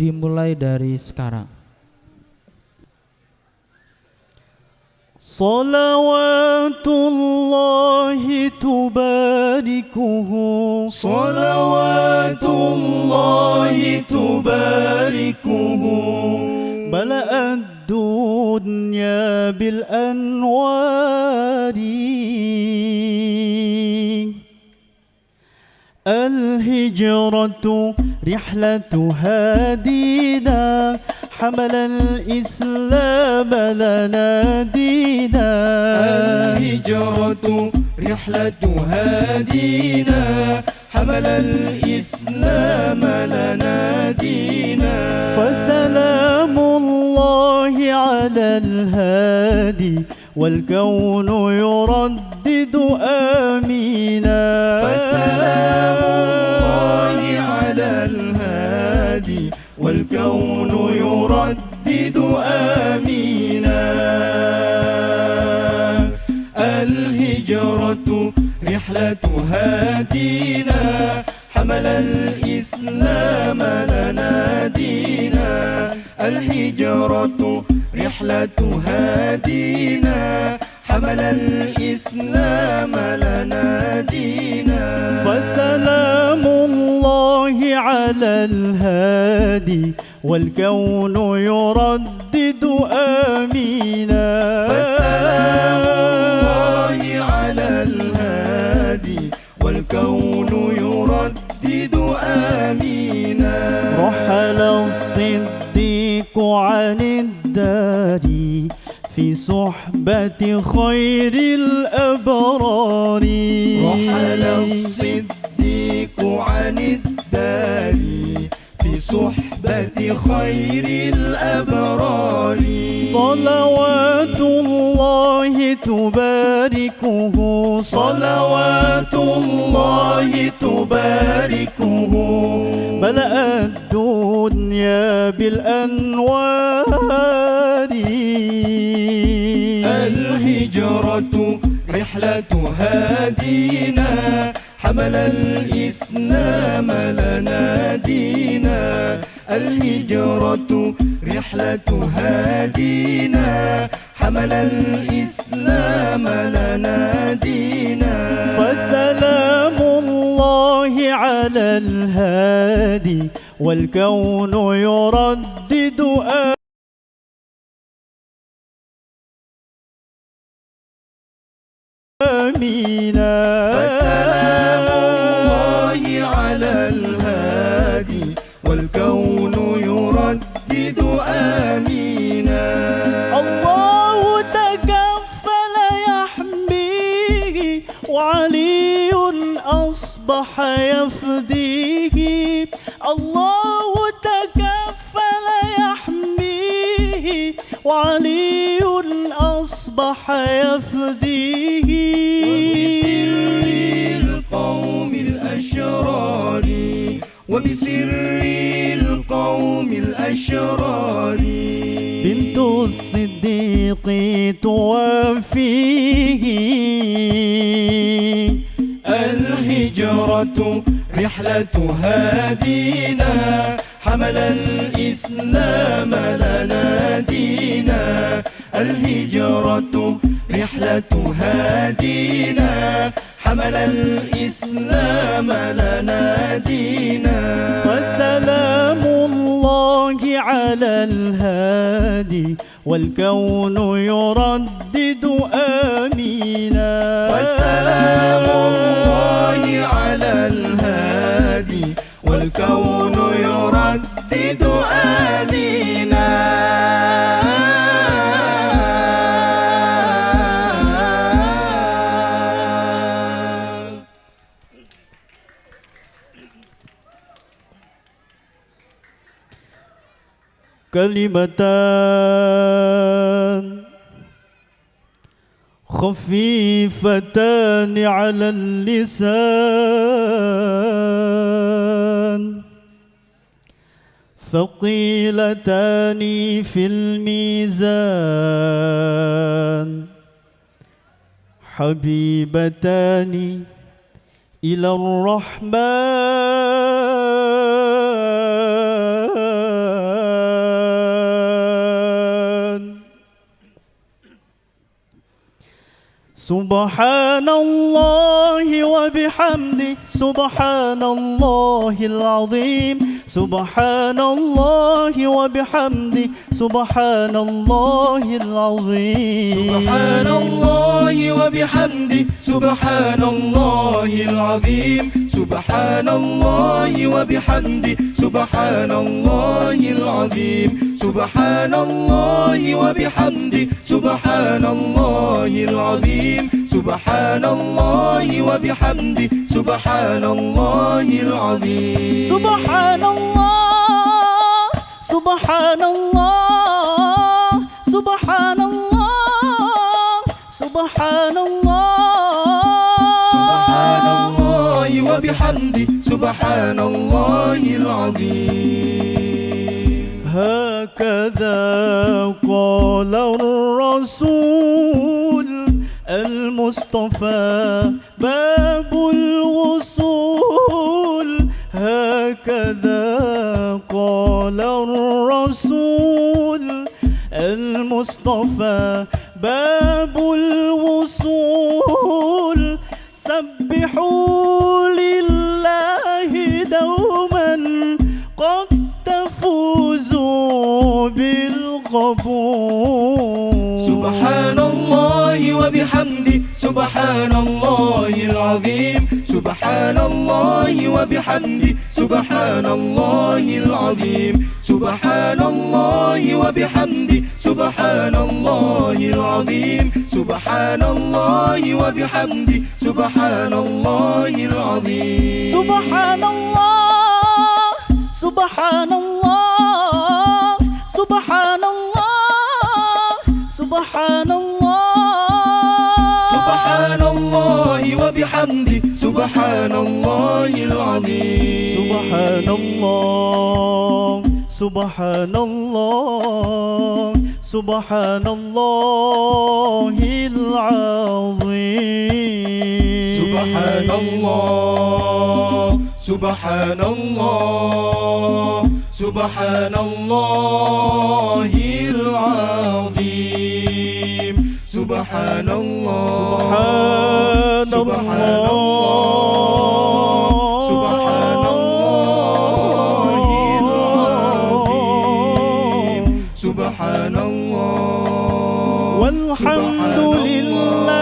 Dimulai dari sekarang. Salawatullahi tubarikuhu, salawatullahi tubarikuhu, bala'ad dunya bil anwari. الهجرة رحلة هادينا، حمل الإسلام لنا دينا. الهجرة رحلة هادينا، حمل الإسلام لنا دينا. فسلام الله على الهادي والكون يردد آمينا. فسلام الله على الهادي والكون يردد آمينا. الهجرة رحلة هادينا، حمل الإسلام لنا دينا. الهجرة رحلة هادينا، حمل الإسلام لنا دينا. فسلام الله على الهادي والكون يردد آمينا. فسلام الله على الهادي والكون يردد آمينا. رحل الصديق عن الدار في صحبة خير الأبرار. رحل الصديق عن الدار في صحبة خير الأبرار. صلوات الله تباركه، صلوات الله تباركه، ملأ الدنيا بالأنوار. الهجرة رحلة هادينا، حمل الإسلام لنا دينا. الهجرة رحلة هادينا، حمل الإسلام لنا دينا. فسلام الله على الهادي والكون يردد آمينا. فسلام الله على الهادي والكون يردد آمينا. الله تكفل يحميه وعلي أصبح يفديه. الله تكفل يحميه وعلي أصبح يفديه. وبسر القوم الأشرار، وبسر القوم الأشرار، بنت الصديق توافيه. الهجرة رحلة هادينا، حمل الإسلام لنا دينا. الهجرة رحلة هادينا، حمل الإسلام لنا دينا. فسلام الله على الهادي والكون يردد آمينا. فسلام الله على الهادي والكون يردد آمينا. كلمتان خفيفتان على اللسان، ثقيلتان في الميزان، حبيبتان إلى الرحمن. سبحان الله وبحمده سبحان الله العظيم سبحان الله وبحمده سبحان الله العظيم سبحان الله وبحمده سبحان الله العظيم سبحان الله وبحمده سبحان الله العظيم سبحان الله وبحمده سبحان الله العظيم سبحان الله وبحمده سبحان الله العظيم سبحان الله سبحان الله سبحان الله سبحان الله سبحان الله وبحمده سبحان الله العظيم هكذا قال الرسول المصطفى باب الوصول هكذا قال الرسول المصطفى باب الوصول سبحوا لله دوما قد تفوزوا بالقبول سبحان الله وبحمده سبحان الله العظيم سبحان الله وبحمده سبحان الله العظيم سبحان الله وبحمده سبحان الله العظيم سبحان الله وبحمده سبحان الله العظيم سبحان الله سبحان الله سبحان الله سبحان الله سبحان الله وبحمده سبحان الله العظيم سبحان الله سبحان الله سبحان الله العظيم سبحان الله سبحان الله سبحان الله العظيم سبحان الله سبحان الله سبحان الله العظيم سبحان الله والحمد لله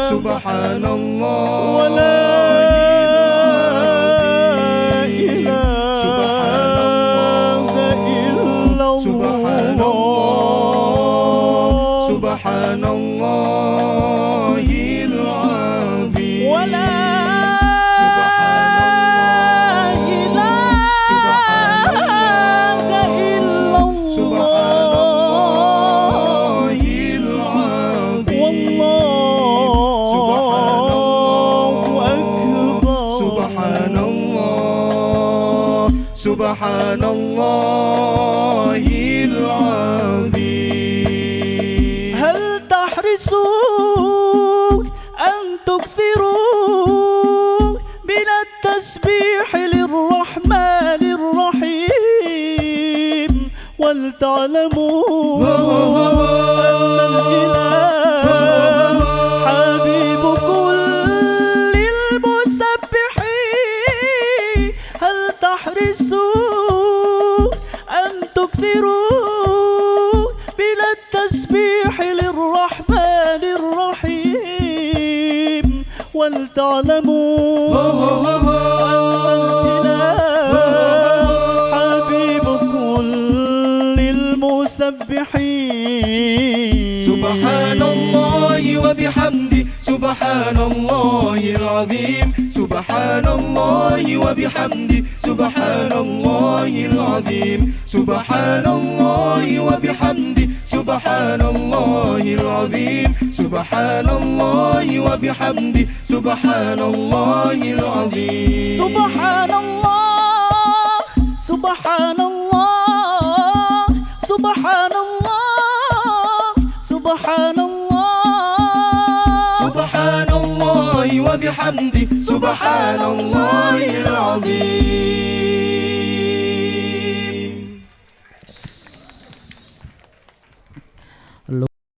سبحان الله ولا إله إلا الله سبحان الله العظيم ولا سبحان الله العظيم هل تحرصون أن تكثروا من التسبيح للرحمن الرحيم ولتعلموا أن الإله حبيب كل المسبحين هل تحرصوا أن تكثروا من التسبيح للرحمن الرحيم ولتعلموا أن الإله حبيب كل المسبحين سبحان الله وبحمده سبحان الله العظيم سبحان الله وبحمده سبحان الله العظيم سبحان الله وبحمده سبحان الله العظيم سبحان الله وبحمده سبحان الله العظيم سبحان الله سبحان الله سبحان الله سبحان الله سبحان الله وبحمده سبحان الله